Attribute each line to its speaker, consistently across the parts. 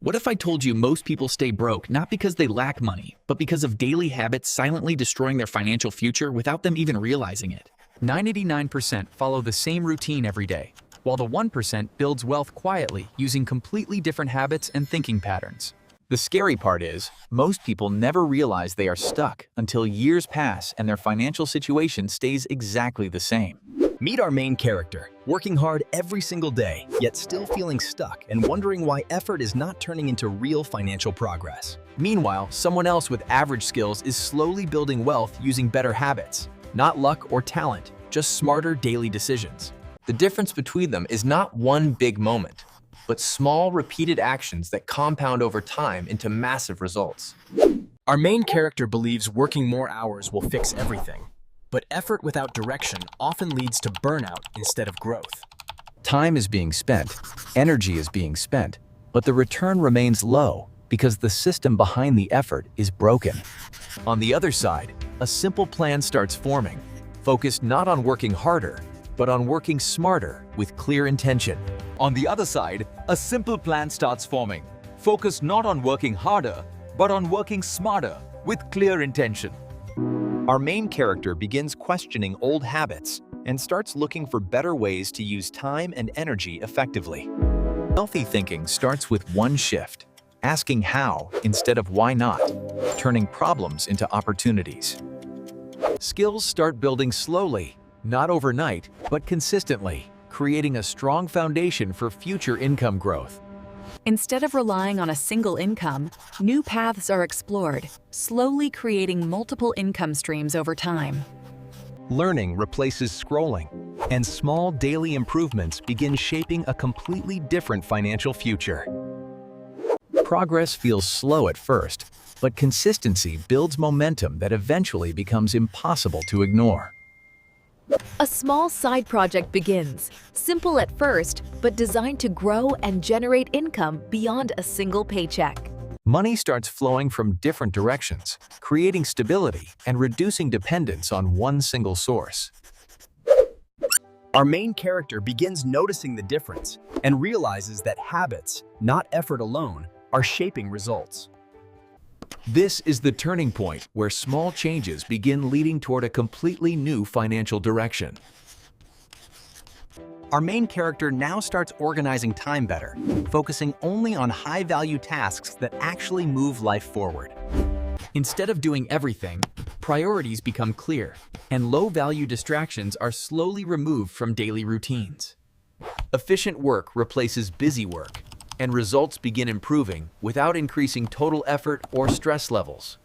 Speaker 1: What if I told you most people stay broke not because they lack money, but because of daily habits silently destroying their financial future without them even realizing it?
Speaker 2: 99% follow the same routine every day, while the 1% builds wealth quietly using completely different habits and thinking patterns. The scary part is, most people never realize they are stuck until years pass and their financial situation stays exactly the same.
Speaker 3: Meet our main character, working hard every single day, yet still feeling stuck and wondering why effort is not turning into real financial progress.
Speaker 2: Meanwhile, someone else with average skills is slowly building wealth using better habits. Not luck or talent, just smarter daily decisions. The difference between them is not one big moment, but small, repeated actions that compound over time into massive results.
Speaker 3: Our main character believes working more hours will fix everything, but effort without direction often leads to burnout instead of growth.
Speaker 2: Time is being spent, energy is being spent, but the return remains low because the system behind the effort is broken. On the other side, a simple plan starts forming, focused not on working harder, but on working smarter with clear intention.
Speaker 4: On the other side, a simple plan starts forming, focused not on working harder, but on working smarter with clear intention.
Speaker 5: Our main character begins questioning old habits and starts looking for better ways to use time and energy effectively.
Speaker 2: Healthy thinking starts with one shift, asking how instead of why not, turning problems into opportunities. Skills start building slowly, not overnight, but consistently, creating a strong foundation for future income growth.
Speaker 6: Instead of relying on a single income, new paths are explored, slowly creating multiple income streams over time.
Speaker 5: Learning replaces scrolling, and small daily improvements begin shaping a completely different financial future.
Speaker 2: Progress feels slow at first, but consistency builds momentum that eventually becomes impossible to ignore.
Speaker 7: A small side project begins, simple at first, but designed to grow and generate income beyond a single paycheck.
Speaker 2: Money starts flowing from different directions, creating stability and reducing dependence on one single source.
Speaker 3: Our main character begins noticing the difference and realizes that habits, not effort alone, are shaping results.
Speaker 2: This is the turning point where small changes begin leading toward a completely new financial direction.
Speaker 5: Our main character now starts organizing time better, focusing only on high-value tasks that actually move life forward.
Speaker 2: Instead of doing everything, priorities become clear, and low-value distractions are slowly removed from daily routines. Efficient work replaces busy work, and results begin improving without increasing total effort or stress levels.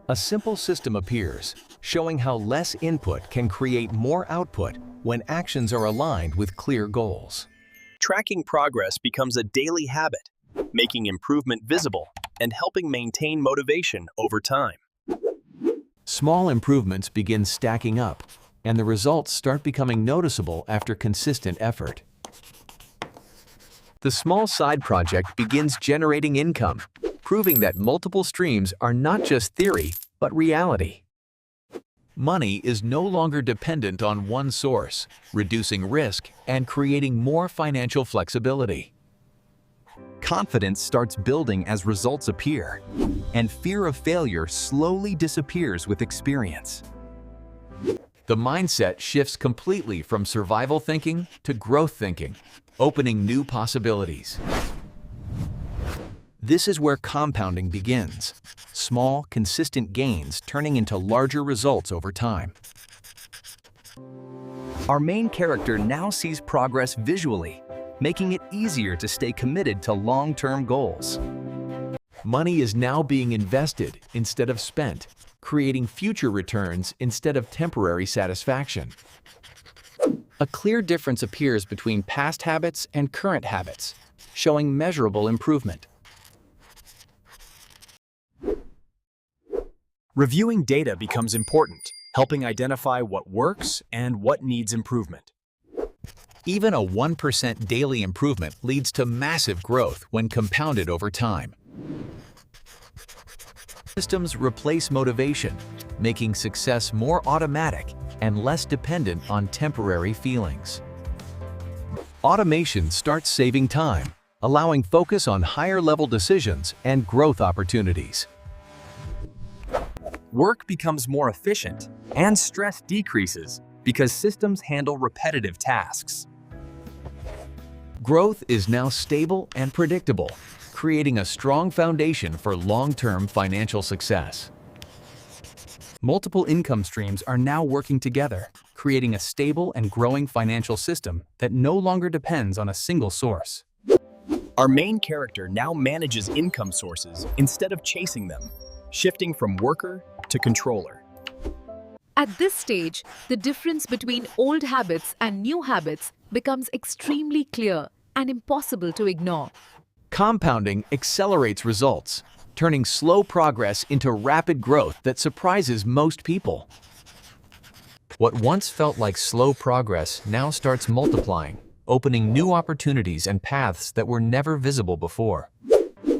Speaker 5: A simple system appears, showing how less input can create more output when actions are aligned with clear goals.
Speaker 3: Tracking progress becomes a daily habit, making improvement visible and helping maintain motivation over time.
Speaker 2: Small improvements begin stacking up, and the results start becoming noticeable after consistent effort. The small side project begins generating income, proving that multiple streams are not just theory, but reality. Money is no longer dependent on one source, reducing risk and creating more financial flexibility.
Speaker 5: Confidence starts building as results appear, and fear of failure slowly disappears with experience.
Speaker 2: The mindset shifts completely from survival thinking to growth thinking, opening new possibilities. This is where compounding begins. Small, consistent gains turning into larger results over time.
Speaker 5: Our main character now sees progress visually, making it easier to stay committed to long-term goals.
Speaker 2: Money is now being invested instead of spent, creating future returns instead of temporary satisfaction. A clear difference appears between past habits and current habits, showing measurable improvement.
Speaker 3: Reviewing data becomes important, helping identify what works and what needs improvement.
Speaker 2: Even a 1% daily improvement leads to massive growth when compounded over time. Systems replace motivation, making success more automatic and less dependent on temporary feelings. Automation starts saving time,
Speaker 5: allowing focus on higher-level decisions and growth opportunities.
Speaker 3: Work becomes more efficient and stress decreases because systems handle repetitive tasks.
Speaker 5: Growth is now stable and predictable, creating a strong foundation for long-term financial success.
Speaker 1: Multiple income streams are now working together, creating a stable and growing financial system that no longer depends on a single source.
Speaker 3: Our main character now manages income sources instead of chasing them, shifting from worker to controller.
Speaker 7: At this stage, the difference between old habits and new habits becomes extremely clear and impossible to ignore.
Speaker 5: Compounding accelerates results, turning slow progress into rapid growth that surprises most people. What once felt like slow progress now starts multiplying, opening new opportunities and paths that were never visible before.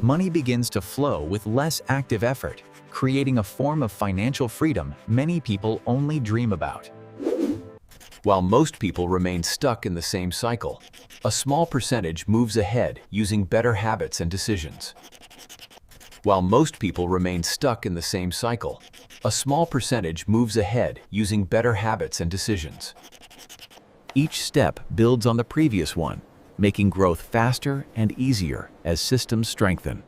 Speaker 5: Money begins to flow with less active effort, creating a form of financial freedom many people only dream about. While most people remain stuck in the same cycle, a small percentage moves ahead using better habits and decisions. While most people remain stuck in the same cycle, a small percentage moves ahead using better habits and decisions. Each step builds on the previous one, making growth faster and easier as systems strengthen.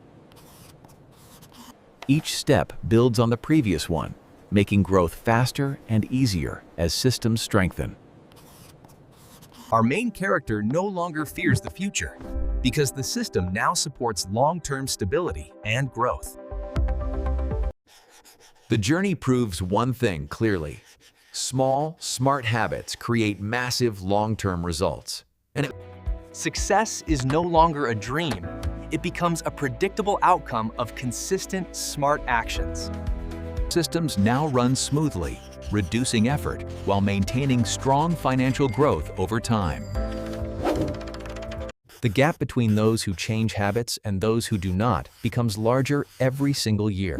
Speaker 5: Each step builds on the previous one, making growth faster and easier as systems strengthen.
Speaker 3: Our main character no longer fears the future because the system now supports long-term stability and growth.
Speaker 5: The journey proves one thing clearly. Small, smart habits create massive long-term results.
Speaker 3: Success is no longer a dream. It becomes a predictable outcome of consistent, smart actions.
Speaker 5: Systems now run smoothly, reducing effort while maintaining strong financial growth over time. The gap between those who change habits and those who do not becomes larger every single year.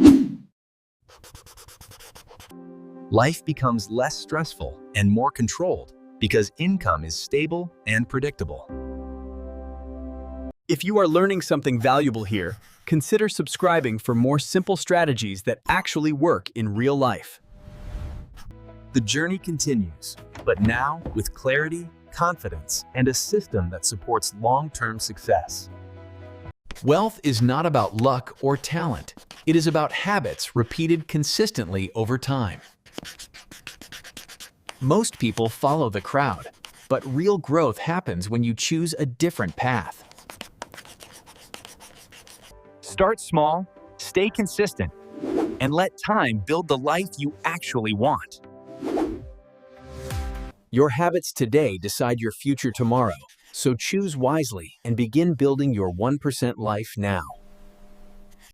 Speaker 3: Life becomes less stressful and more controlled because income is stable and predictable. If you are learning something valuable here, consider subscribing for more simple strategies that actually work in real life. The journey continues, but now with clarity, confidence, and a system that supports long-term success.
Speaker 5: Wealth is not about luck or talent. It is about habits repeated consistently over time. Most people follow the crowd, but real growth happens when you choose a different path.
Speaker 3: Start small, stay consistent, and let time build the life you actually want.
Speaker 5: Your habits today decide your future tomorrow, so choose wisely and begin building your 1% life now.